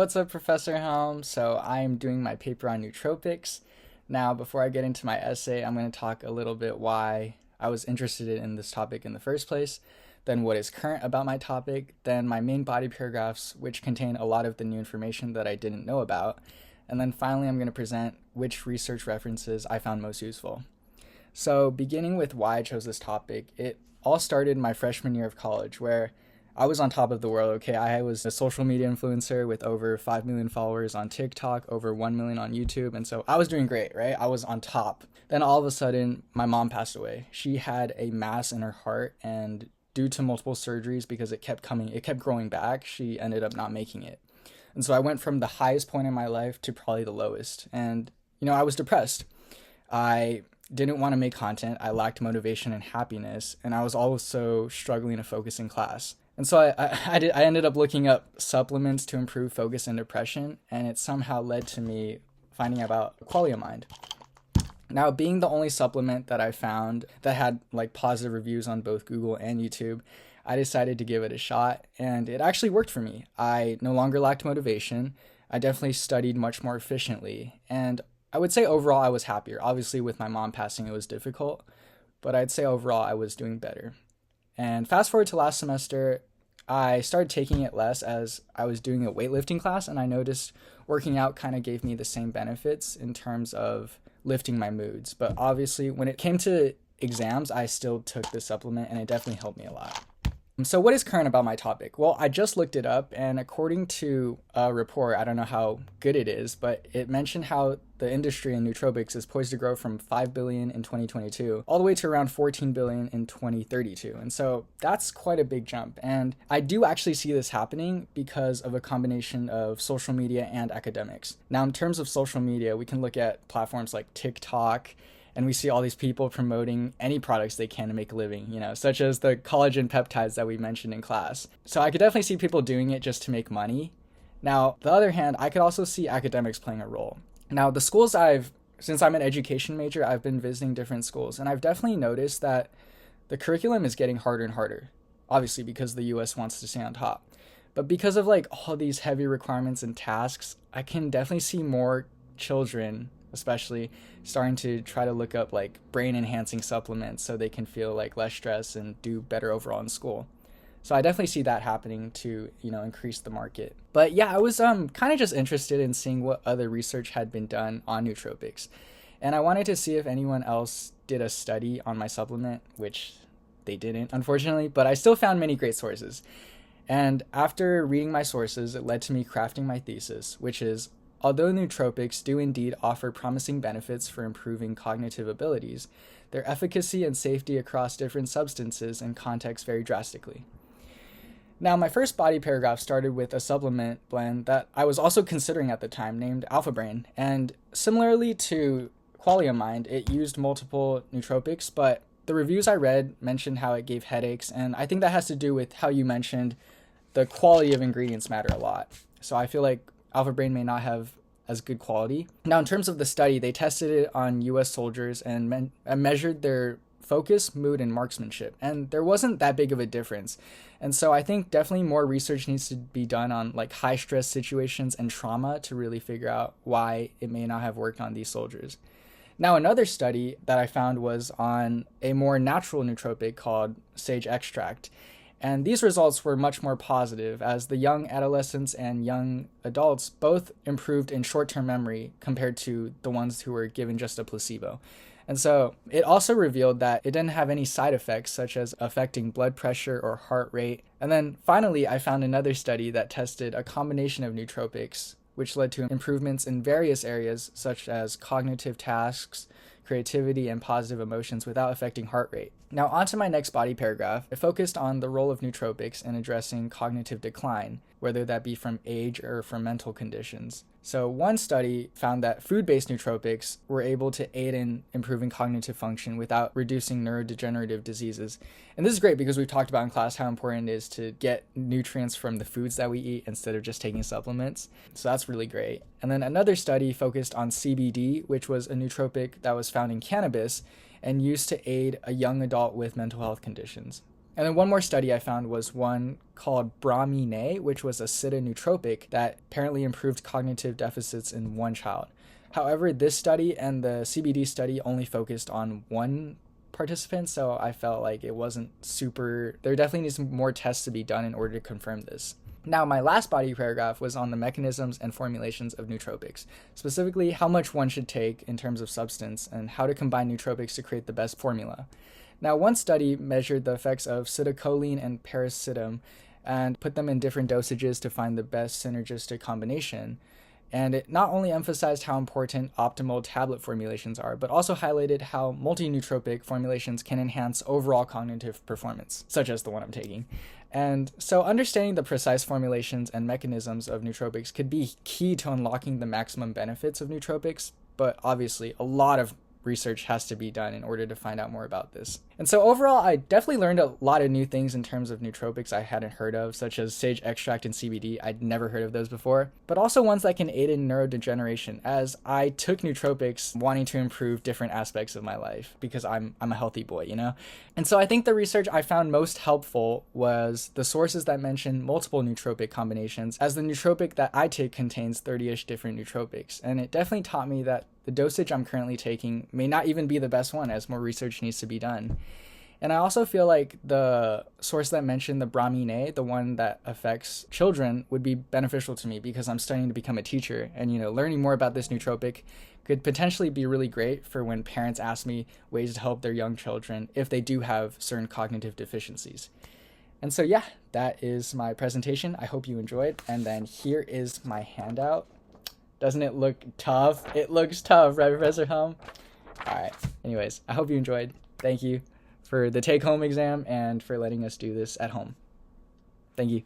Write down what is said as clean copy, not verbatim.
What's up, Professor Helm? So I am doing my paper on nootropics. Now, before I get into my essay, I'm going to talk a little bit why I was interested in this topic in the first place, then what is current about my topic, then my main body paragraphs, which contain a lot of the new information that I didn't know about, and then finally I'm going to present which research references I found most useful. So beginning with why I chose this topic, it all started my freshman year of college, where I was on top of the world. Okay, I was a social media influencer with over 5 million followers on TikTok, over 1 million on YouTube, and so I was doing great, right? I was on top. Then all of a sudden, my mom passed away. She had a mass in her heart, and due to multiple surgeries, because it kept growing back, she ended up not making it. And so I went from the highest point in my life to probably the lowest. And, I was depressed. I didn't want to make content. I lacked motivation and happiness, and I was also struggling to focus in class. And so I ended up looking up supplements to improve focus and depression, and it somehow led to me finding about Qualia Mind. Now, being the only supplement that I found that had positive reviews on both Google and YouTube, I decided to give it a shot, and it actually worked for me. I no longer lacked motivation. I definitely studied much more efficiently, and I would say overall I was happier. Obviously, with my mom passing, it was difficult, but I'd say overall I was doing better. And fast forward to last semester, I started taking it less as I was doing a weightlifting class, and I noticed working out kind of gave me the same benefits in terms of lifting my moods. But obviously, when it came to exams, I still took the supplement, and it definitely helped me a lot. So what is current about my topic? Well, I just looked it up, and according to a report, I don't know how good it is, but it mentioned how the industry in nootropics is poised to grow from 5 billion in 2022 all the way to around 14 billion in 2032. And so that's quite a big jump. And I do actually see this happening because of a combination of social media and academics. Now, in terms of social media, we can look at platforms like TikTok, and we see all these people promoting any products they can to make a living, such as the collagen peptides that we mentioned in class. So I could definitely see people doing it just to make money. Now, the other hand, I could also see academics playing a role. Now, the schools since I'm an education major, I've been visiting different schools, and I've definitely noticed that the curriculum is getting harder and harder, obviously because the US wants to stay on top. But because of all these heavy requirements and tasks, I can definitely see more children especially starting to try to look up brain enhancing supplements so they can feel less stress and do better overall in school. So I definitely see that happening to, increase the market. But yeah, I was kind of just interested in seeing what other research had been done on nootropics. And I wanted to see if anyone else did a study on my supplement, which they didn't, unfortunately, but I still found many great sources. And after reading my sources, it led to me crafting my thesis, which is, although nootropics do indeed offer promising benefits for improving cognitive abilities, their efficacy and safety across different substances and contexts vary drastically. Now, my first body paragraph started with a supplement blend that I was also considering at the time named Alpha Brain, and similarly to Qualia Mind, it used multiple nootropics, but the reviews I read mentioned how it gave headaches, and I think that has to do with how you mentioned the quality of ingredients matter a lot. So I feel like Alpha Brain may not have as good quality. Now, in terms of the study, they tested it on US soldiers and measured their focus, mood, and marksmanship. And there wasn't that big of a difference. And so I think definitely more research needs to be done on high stress situations and trauma to really figure out why it may not have worked on these soldiers. Now, another study that I found was on a more natural nootropic called sage extract. And these results were much more positive, as the young adolescents and young adults both improved in short-term memory compared to the ones who were given just a placebo. And so it also revealed that it didn't have any side effects, such as affecting blood pressure or heart rate. And then finally, I found another study that tested a combination of nootropics, which led to improvements in various areas, such as cognitive tasks, creativity, and positive emotions without affecting heart rate. Now, on to my next body paragraph. It focused on the role of nootropics in addressing cognitive decline, whether that be from age or from mental conditions. So one study found that food-based nootropics were able to aid in improving cognitive function without reducing neurodegenerative diseases. And this is great because we've talked about in class how important it is to get nutrients from the foods that we eat instead of just taking supplements. So that's really great. And then another study focused on CBD, which was a nootropic that was found in cannabis and used to aid a young adult with mental health conditions. And then one more study I found was one called Brahmine, which was a siddha nootropic that apparently improved cognitive deficits in one child. However, this study and the CBD study only focused on one participant, so I felt like it wasn't super. There definitely needs more tests to be done in order to confirm this. Now, my last body paragraph was on the mechanisms and formulations of nootropics, specifically how much one should take in terms of substance and how to combine nootropics to create the best formula. Now, one study measured the effects of citicoline and paracetam and put them in different dosages to find the best synergistic combination. And it not only emphasized how important optimal tablet formulations are, but also highlighted how multi-nootropic formulations can enhance overall cognitive performance, such as the one I'm taking. And so understanding the precise formulations and mechanisms of nootropics could be key to unlocking the maximum benefits of nootropics, but obviously a lot of research has to be done in order to find out more about this. And so overall, I definitely learned a lot of new things in terms of nootropics I hadn't heard of, such as sage extract and CBD. I'd never heard of those before, but also ones that can aid in neurodegeneration, as I took nootropics wanting to improve different aspects of my life because I'm a healthy boy, you know? And so I think the research I found most helpful was the sources that mention multiple nootropic combinations, as the nootropic that I take contains 30-ish different nootropics. And it definitely taught me that the dosage I'm currently taking may not even be the best one, as more research needs to be done. And I also feel like the source that mentioned the Brahmine, the one that affects children, would be beneficial to me because I'm starting to become a teacher. And, learning more about this nootropic could potentially be really great for when parents ask me ways to help their young children if they do have certain cognitive deficiencies. And so, yeah, that is my presentation. I hope you enjoyed. And then here is my handout. Doesn't it look tough? It looks tough, right, Professor Helm? All right. Anyways, I hope you enjoyed. Thank you for the take-home exam and for letting us do this at home. Thank you.